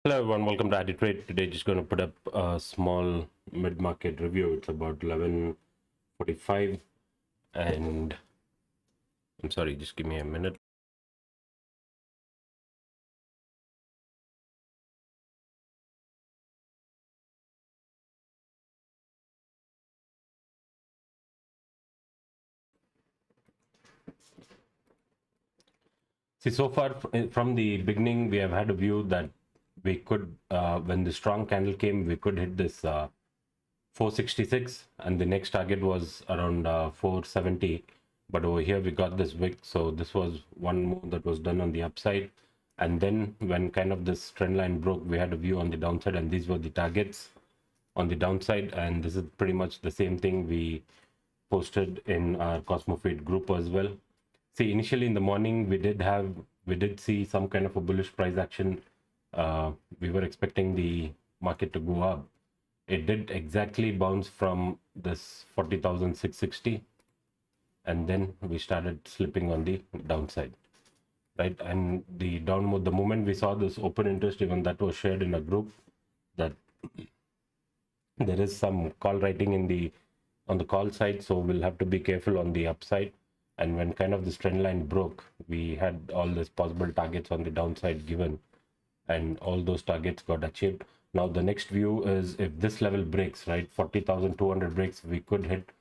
Hello everyone, welcome to Trade. Today just going to put up a small mid-market review. It's about 11:45 and I'm sorry, just give me a minute. See, so far from the beginning, we have had a view that we could, when the strong candle came, we could hit this 466 and the next target was around 470. But over here we got this wick, so this was one move that was done on the upside. And then when kind of this trend line broke, we had a view on the downside, and these were the targets on the downside. And this is pretty much the same thing we posted in our Cosmo Feed group as well. See, initially in the morning, we did see some kind of a bullish price action. We were expecting the market to go up. It did exactly bounce from this 40,660, and then we started slipping on the downside, right? And the moment we saw this open interest, even that was shared in a group, that there is some call writing on the call side, so we'll have to be careful on the upside. And when kind of this trend line broke, we had all these possible targets on the downside given, and all those targets got achieved. Now the next view is if this level breaks, right, 40,200 breaks, we could hit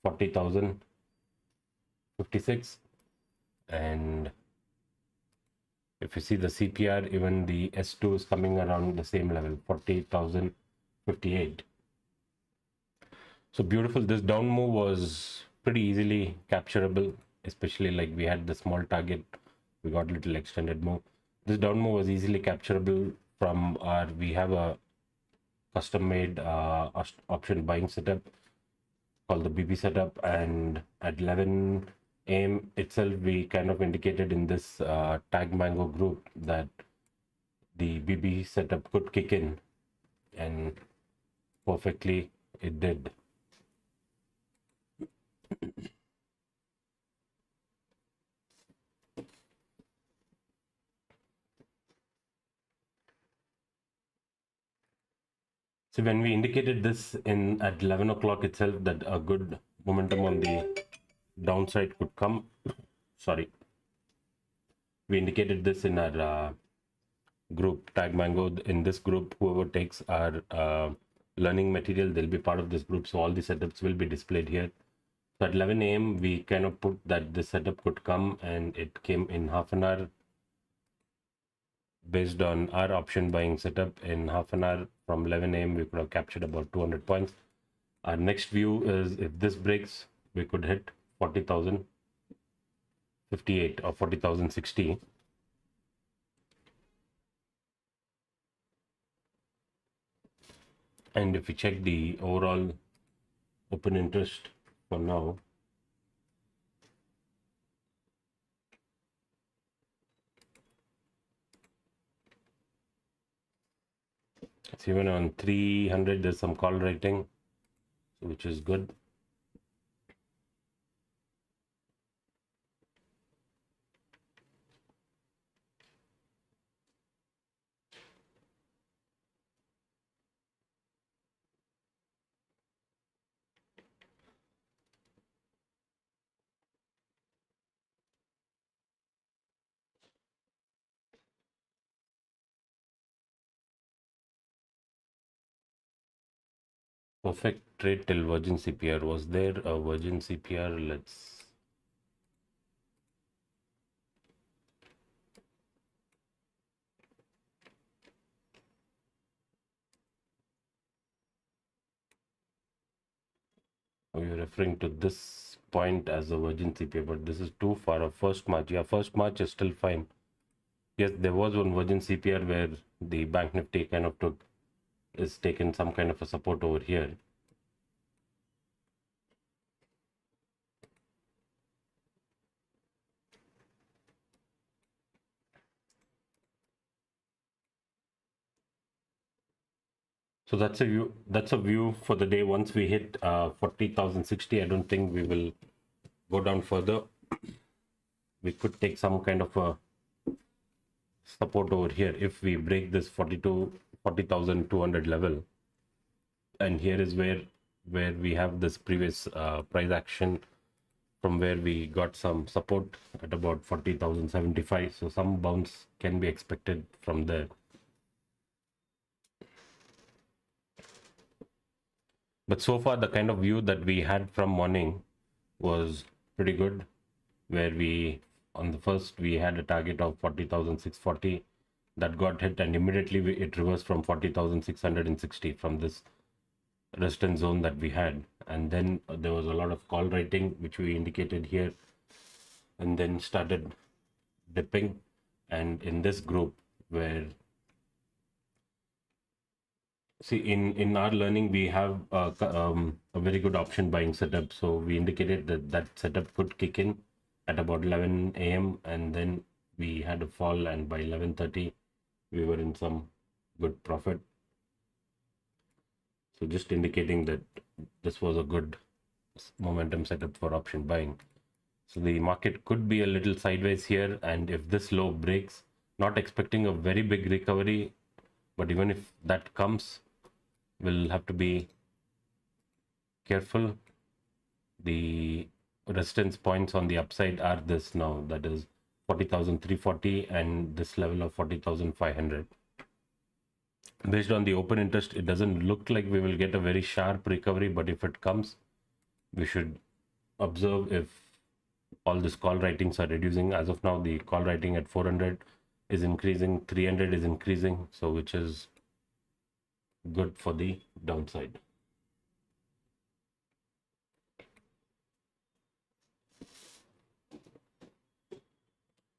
40,056. And if you see the CPR, even the S2 is coming around the same level, 40,058. So beautiful. This down move was pretty easily capturable, especially like we had the small target, we got a little extended move. This down move was easily capturable from we have a custom made option buying setup called the BB setup, and at 11 a.m. itself we kind of indicated in this tag mango group that the BB setup could kick in, and perfectly it did. So when we indicated this in at 11 o'clock itself that a good momentum on the downside could come, sorry, we indicated this in our group tag mango. In this group, whoever takes our learning material, they'll be part of this group, so all the setups will be displayed here. So at 11 a.m. we kind of put that this setup could come, and it came in half an hour. Based on our option buying setup, in half an hour from 11 a.m. we could have captured about 200 points. Our next view is if this breaks, we could hit 40,058 or 40,060. And if we check the overall open interest for now, it's even on 300. There's some call writing, which is good. Perfect trade till Virgin CPR. Was there a Virgin CPR? Let's you're referring to this point as a Virgin CPR, but this is too far. A first March, yeah, first March is still fine. Yes, there was one Virgin CPR where the Banknifty kind of is taken some kind of a support over here. So that's a view. That's a view for the day. Once we hit 40,060, I don't think we will go down further. We could take some kind of a support over here. If we break this 40,200 level, and here is where we have this previous price action from where we got some support at about 40,075. So some bounce can be expected from there. But so far, the kind of view that we had from morning was pretty good, where we, on the first, we had a target of 40,640 that got hit, and immediately it reversed from 40,660 from this resistance zone that we had. And then there was a lot of call writing, which we indicated here, and then started dipping. And in this group, where see, in our learning, we have a very good option buying setup. So we indicated that that setup could kick in at about 11 a.m. and then we had a fall, and by 11:30 we were in some good profit. So just indicating that this was a good momentum setup for option buying. So the market could be a little sideways here, and if this low breaks, not expecting a very big recovery, but even if that comes, we'll have to be careful. The resistance points on the upside are this now, that is 40,340 and this level of 40,500. Based on the open interest, it doesn't look like we will get a very sharp recovery, but if it comes, we should observe if all these call writings are reducing. As of now, the call writing at 400 is increasing, 300 is increasing, so which is good for the downside.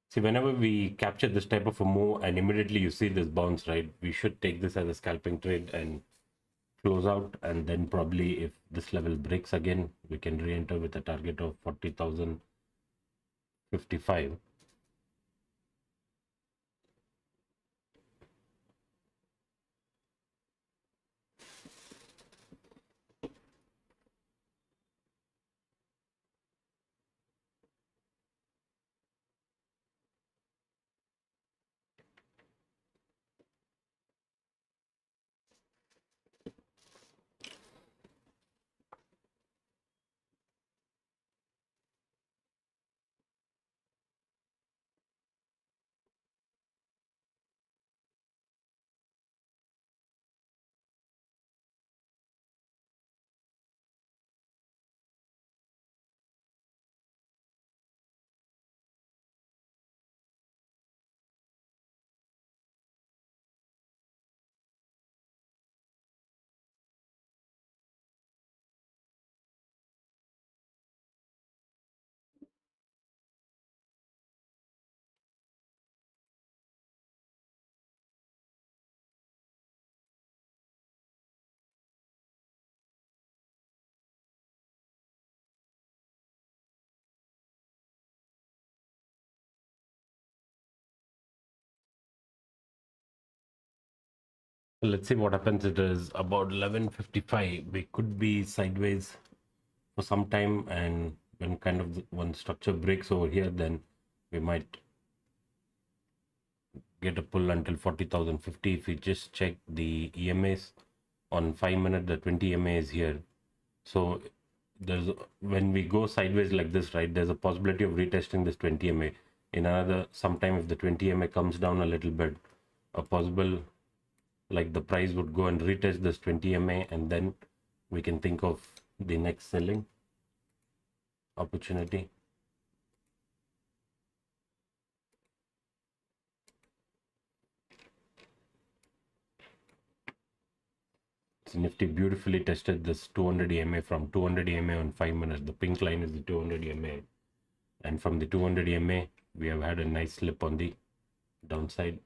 See, whenever we capture this type of a move and immediately you see this bounce, right, we should take this as a scalping trade and close out, and then probably if this level breaks again, we can re-enter with a target of 40,055. Let's see what happens. It is about 11:55. We could be sideways for some time, and when kind of one structure breaks over here, then we might get a pull until 40,050. If we just check the EMAs on 5 minute, the 20 EMA is here. So there's, when we go sideways like this, right, there's a possibility of retesting this 20 EMA in another sometime. If the 20 EMA comes down a little bit, a possible, like, the price would go and retest this 20 EMA, and then we can think of the next selling opportunity. So Nifty beautifully tested this 200 EMA from 200 EMA on 5 minutes. The pink line is the 200 EMA, and from the 200 EMA we have had a nice slip on the downside.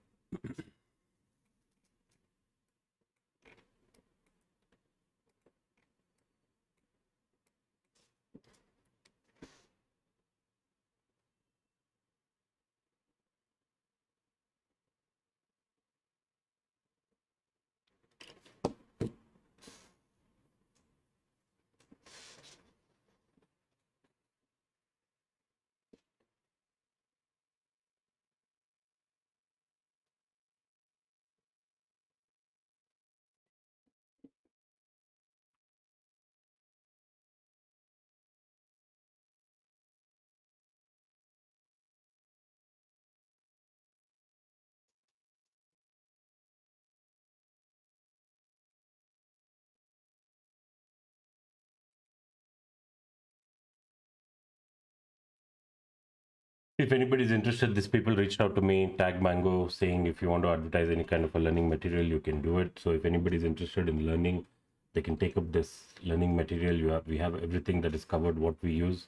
If anybody is interested, these people reached out to me, tag Mango, saying if you want to advertise any kind of a learning material, you can do it. So if anybody is interested in learning, they can take up this learning material. We have everything that is covered, what we use,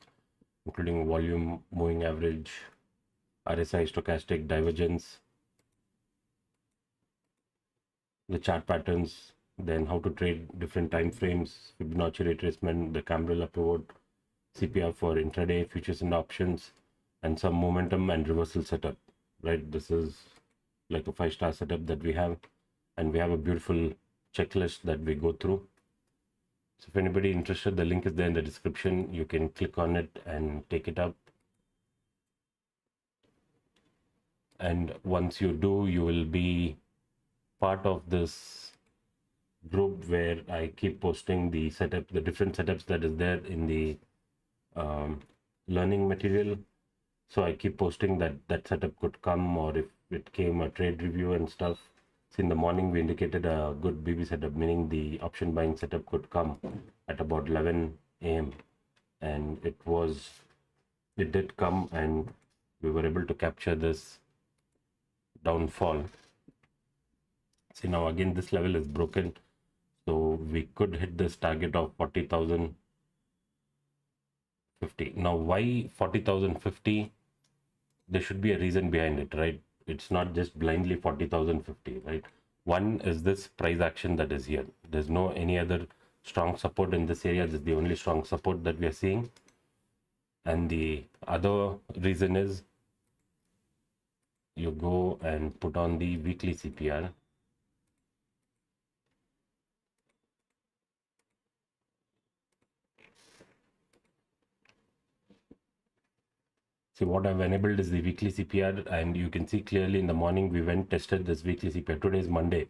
including volume, moving average, RSI, stochastic, divergence, the chart patterns, then how to trade different time frames, Fibonacci retracement, the Cambrella pivot, CPR for intraday futures and options, and some momentum and reversal setup. Right, this is like a 5-star setup that we have, and we have a beautiful checklist that we go through. So if anybody interested, the link is there in the description. You can click on it and take it up. And once you do, you will be part of this group where I keep posting the setup, the different setups that is there in the learning material. So I keep posting that setup could come, or if it came, a trade review and stuff. So in the morning we indicated a good BB setup, meaning the option buying setup could come at about 11 a.m. and it did come, and we were able to capture this downfall. See, now again this level is broken, so we could hit this target of 40,050. Now why 40,050? There should be a reason behind it, right? It's not just blindly 40,050, right? One is this price action that is here. There's no any other strong support in this area. This is the only strong support that we are seeing. And the other reason is you go and put on the weekly CPR. See, what I've enabled is the weekly CPR, and you can see clearly in the morning we went tested this weekly CPR. Today is Monday,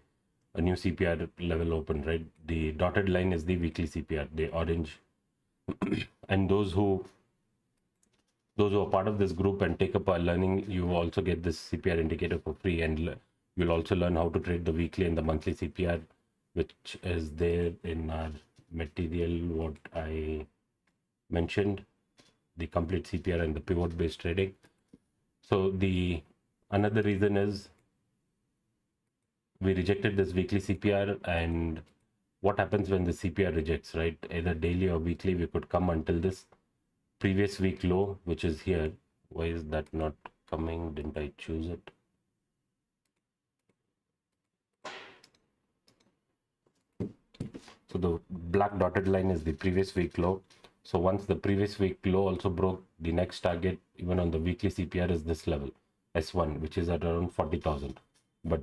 a new CPR level opened, right? The dotted line is the weekly CPR, the orange. And those who are part of this group and take up our learning, you also get this CPR indicator for free, and you'll also learn how to trade the weekly and the monthly CPR, which is there in our material, what I mentioned, the complete CPR and the pivot based trading. So the another reason is we rejected this weekly CPR, and what happens when the CPR rejects, right? Either daily or weekly, we could come until this previous week low, which is here. Why is that not coming? Didn't I choose it? So the black dotted line is the previous week low. So once the previous week low also broke, the next target even on the weekly CPR is this level, S1, which is at around 40,000. But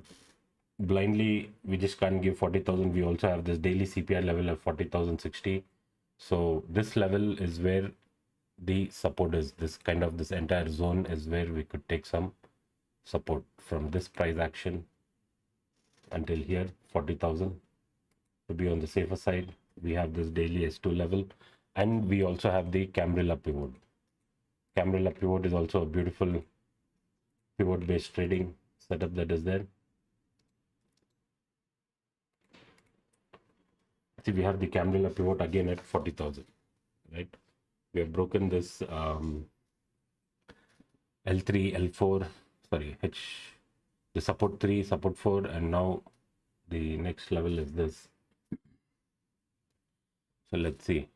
blindly we just can't give 40,000. We also have this daily CPR level of 40,060. So this level is where the support is. This entire zone is where we could take some support from this price action until here, 40,000. To be on the safer side, we have this daily S2 level, and we also have the Cambrella pivot. Cambrella pivot is also a beautiful pivot based trading setup that is there. See, we have the Cambrella pivot again at 40,000, right? We have broken this L3, L4, sorry, the support 3, support 4, and now the next level is this. So let's see.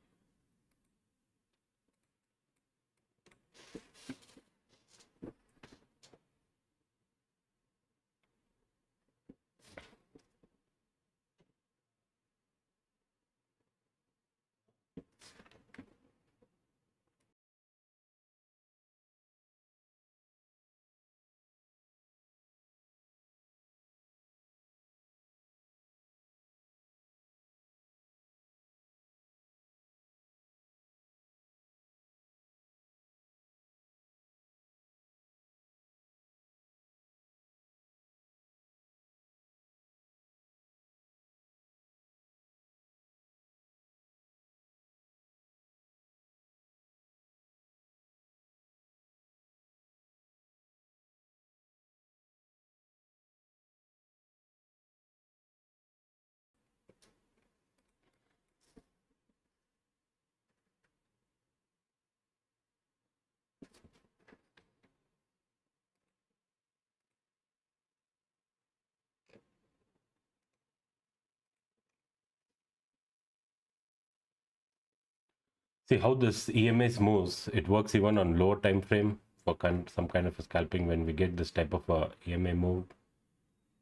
See how this EMS moves. It works even on lower time frame for some kind of a scalping. When we get this type of a EMA move,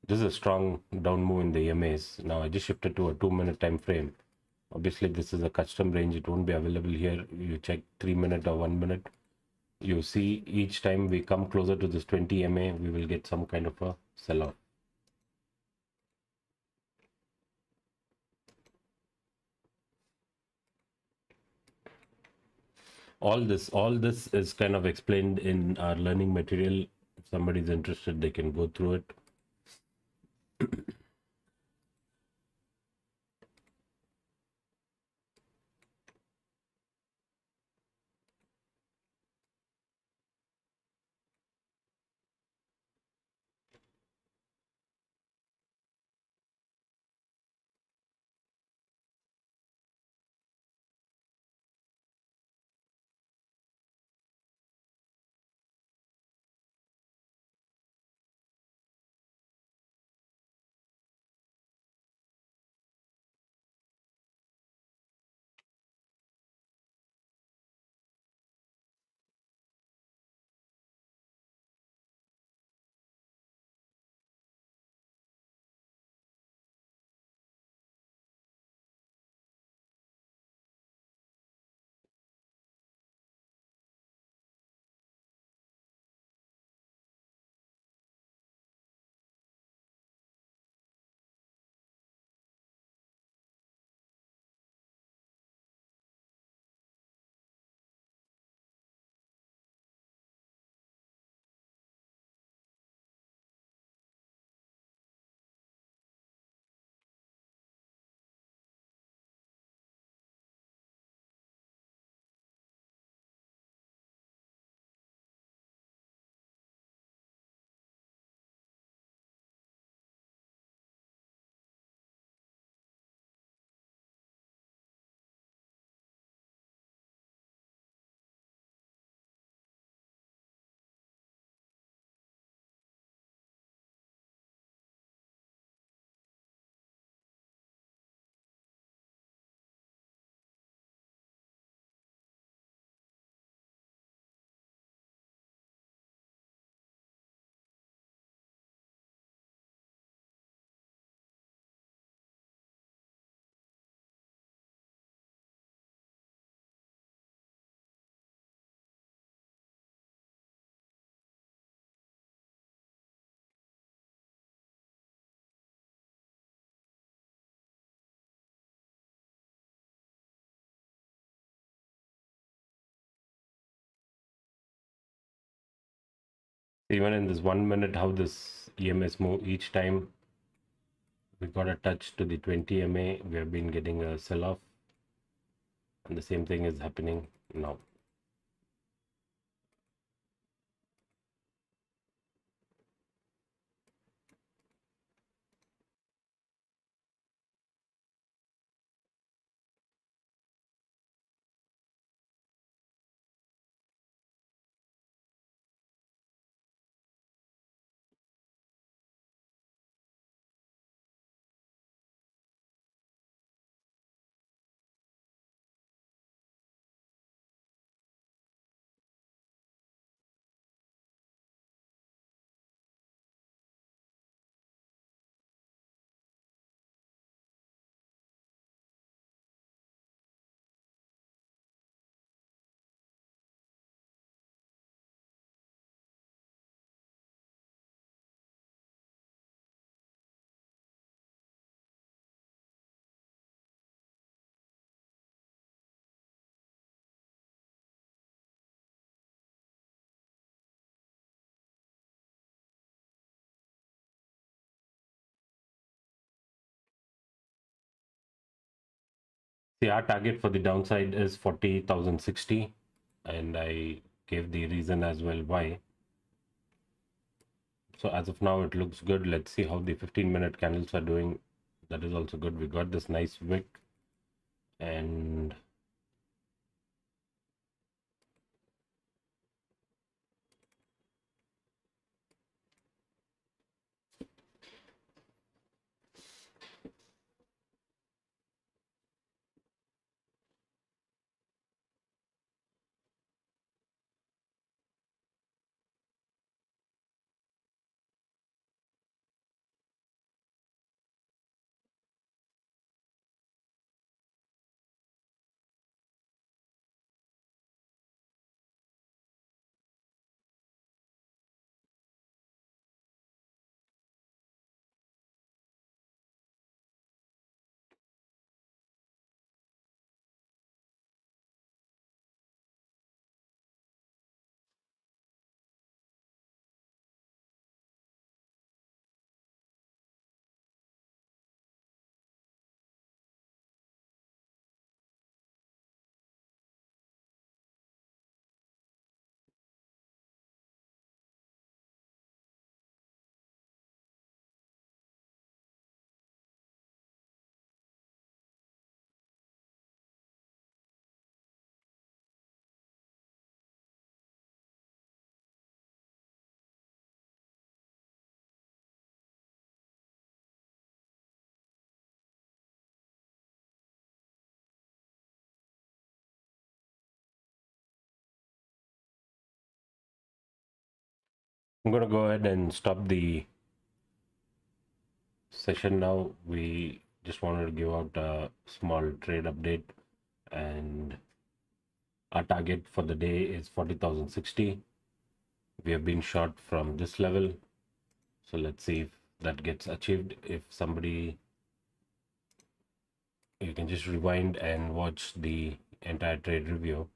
this is a strong down move in the EMAs. Now I just shifted to a 2-minute time frame. Obviously this is a custom range, it won't be available here. You check 3-minute or 1-minute, you see each time we come closer to this 20 MA, we will get some kind of a sell-off. All this is kind of explained in our learning material. If somebody is interested, they can go through it. Even in this 1 minute, how this EMS move each time we got a touch to the 20 MA, we have been getting a sell-off, and the same thing is happening now. See, our target for the downside is 40,060, and I gave the reason as well why. So as of now, it looks good. Let's see how the 15-minute candles are doing. That is also good. We got this nice wick, and I'm going to go ahead and stop the session now. We just wanted to give out a small trade update, and our target for the day is 40,060. We have been short from this level, so let's see if that gets achieved. If somebody, you can just rewind and watch the entire trade review.